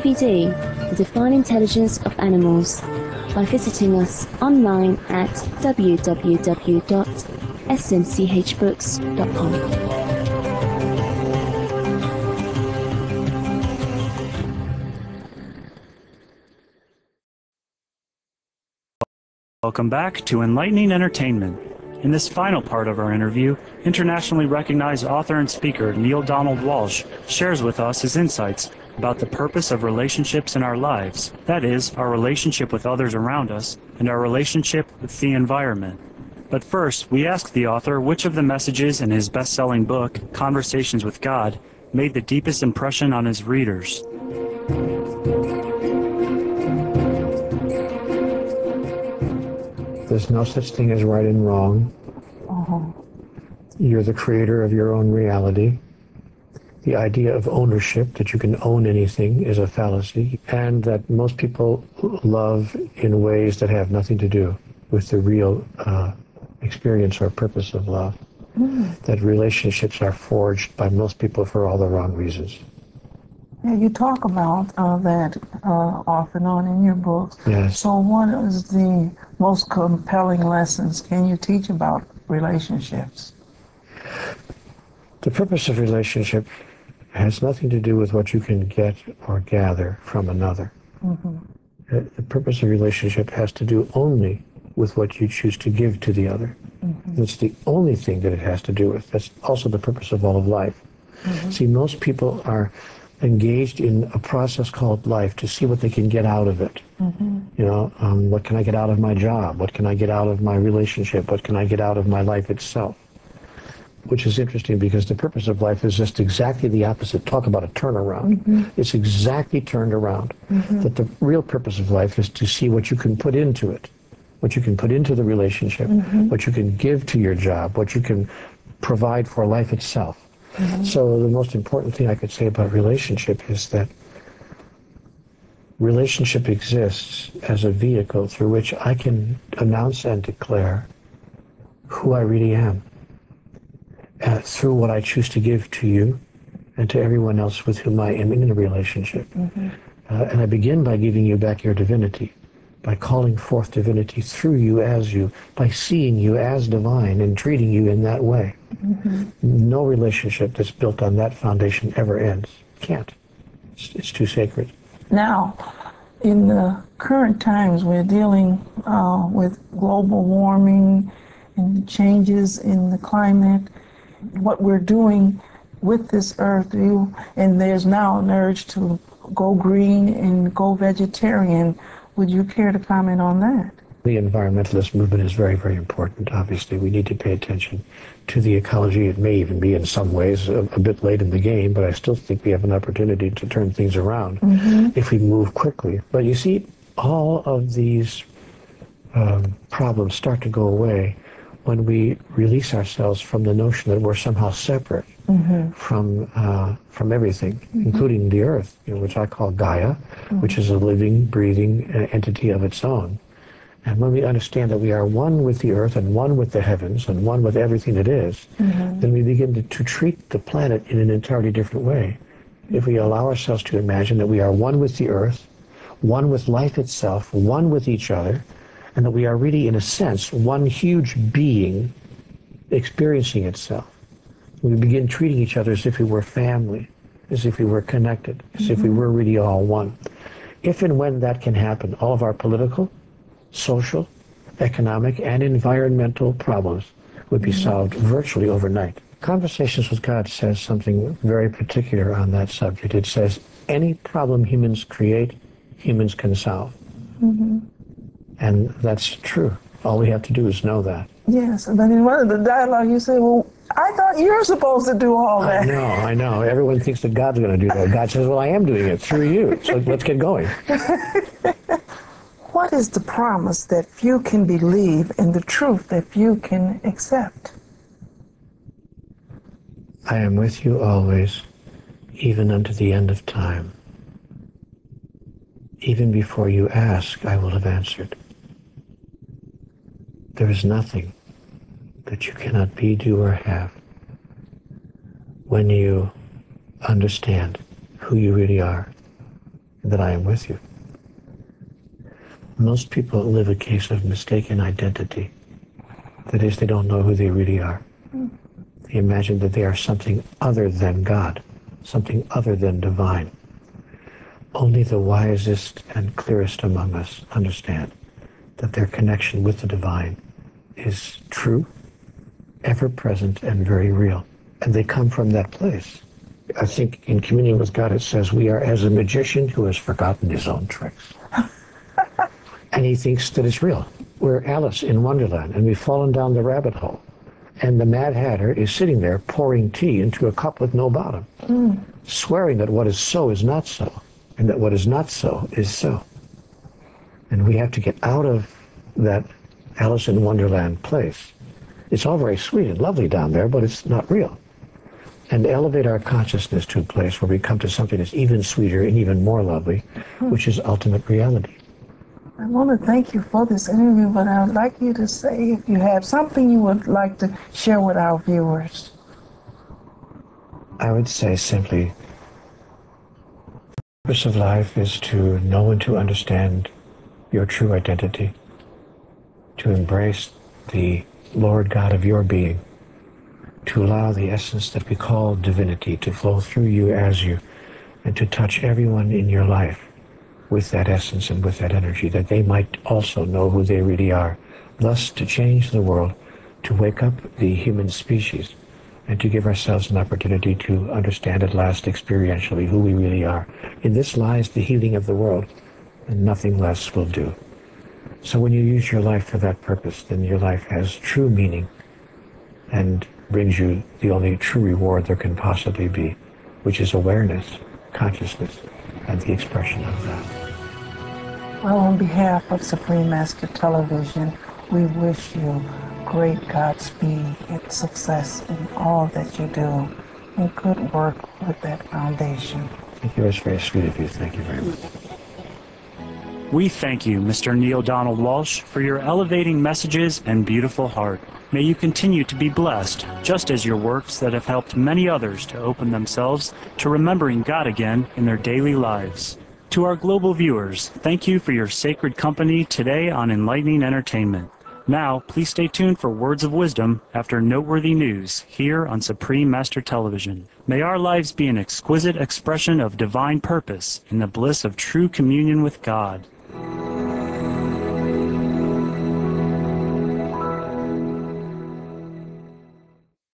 DVD, The Divine Intelligence of Animals, by visiting us online at www.smchbooks.com. Welcome back to Enlightening Entertainment. In this final part of our interview, internationally recognized author and speaker Neale Donald Walsch shares with us his insights about the purpose of relationships in our lives, that is, our relationship with others around us and our relationship with the environment. But first, we ask the author which of the messages in his best-selling book, Conversations with God, made the deepest impression on his readers. There's no such thing as right and wrong. You're the creator of your own reality. The idea of ownership, that you can own anything, is a fallacy, and that most people love in ways that have nothing to do with the real experience or purpose of love. That relationships are forged by most people for all the wrong reasons. Yeah, you talk about that off and on in your books. Yes. So what is the most compelling lessons can you teach about relationships? The purpose of relationship has nothing to do with what you can get or gather from another. The purpose of relationship has to do only with what you choose to give to the other. That's the only thing that it has to do with. That's also the purpose of all of life. See, most people are engaged in a process called life to see what they can get out of it. You know, what can I get out of my job? What can I get out of my relationship? What can I get out of my life itself? Which is interesting because the purpose of life is just exactly the opposite. Talk about a turnaround. It's exactly turned around. That the real purpose of life is to see what you can put into it, what you can put into the relationship, what you can give to your job, what you can provide for life itself. So the most important thing I could say about relationship is that relationship exists as a vehicle through which I can announce and declare who I really am through what I choose to give to you and to everyone else with whom I am in a relationship. And I begin by giving you back your divinity, by calling forth divinity through you as you, by seeing you as divine and treating you in that way. No relationship that's built on that foundation ever ends. Can't. It's too sacred. Now, in the current times, we're dealing with global warming and changes in the climate. What we're doing with this earth, and there's now an urge to go green and go vegetarian. Would you care to comment on that? The environmentalist movement is very, very important. Obviously, we need to pay attention to the ecology. It may even be in some ways a bit late in the game, but I still think we have an opportunity to turn things around if we move quickly. But you see, all of these problems start to go away when we release ourselves from the notion that we're somehow separate from everything, including the earth, which I call Gaia, which is a living, breathing entity of its own. And when we understand that we are one with the earth and one with the heavens and one with everything that is, then we begin to treat the planet in an entirely different way. If we allow ourselves to imagine that we are one with the earth, one with life itself, one with each other, and that we are really, in a sense, one huge being experiencing itself. We begin treating each other as if we were family, as if we were connected, as if we were really all one. If and when that can happen, all of our political, social, economic, and environmental problems would be solved virtually overnight. Conversations with God says something very particular on that subject. It says, any problem humans create, humans can solve. And that's true. All we have to do is know that. Yes, but in one of the dialogue you say, well, I thought you were supposed to do all that. I know. Everyone thinks that God's going to do that. God says, well, I am doing it through you. So let's get going. What is the promise that few can believe and the truth that few can accept? I am with you always, even unto the end of time. Even before you ask, I will have answered. There is nothing that you cannot be, do, or have when you understand who you really are and that I am with you. Most people live a case of mistaken identity. That is, they don't know who they really are. They imagine that they are something other than God, something other than divine. Only the wisest and clearest among us understand that their connection with the divine is true, ever-present, and very real. And they come from that place. I think in communion with God it says we are as a magician who has forgotten his own tricks. And he thinks that it's real. We're Alice in Wonderland, and we've fallen down the rabbit hole. And the Mad Hatter is sitting there pouring tea into a cup with no bottom, swearing that what is so is not so, and that what is not so is so. And we have to get out of that Alice in Wonderland place. It's all very sweet and lovely down there, but it's not real. And elevate our consciousness to a place where we come to something that's even sweeter and even more lovely, which is ultimate reality. I want to thank you for this interview, but I would like you to say if you have something you would like to share with our viewers. I would say simply, the purpose of life is to know and to understand your true identity, to embrace the Lord God of your being, to allow the essence that we call divinity to flow through you as you, and to touch everyone in your life with that essence and with that energy, that they might also know who they really are. Thus, to change the world, to wake up the human species, and to give ourselves an opportunity to understand at last experientially who we really are. In this lies the healing of the world, and nothing less will do. So when you use your life for that purpose, then your life has true meaning and brings you the only true reward there can possibly be, which is awareness, consciousness, and the expression of that. Well, on behalf of Supreme Master Television, we wish you great Godspeed and success in all that you do, and good work with that foundation. Thank you. It's very sweet of you. Thank you very much. We thank you, Mr. Neale Donald Walsch, for your elevating messages and beautiful heart. May you continue to be blessed, just as your works that have helped many others to open themselves to remembering God again in their daily lives. To our global viewers, thank you for your sacred company today on Enlightening Entertainment. Now, please stay tuned for words of wisdom after noteworthy news here on Supreme Master Television. May our lives be an exquisite expression of divine purpose in the bliss of true communion with God.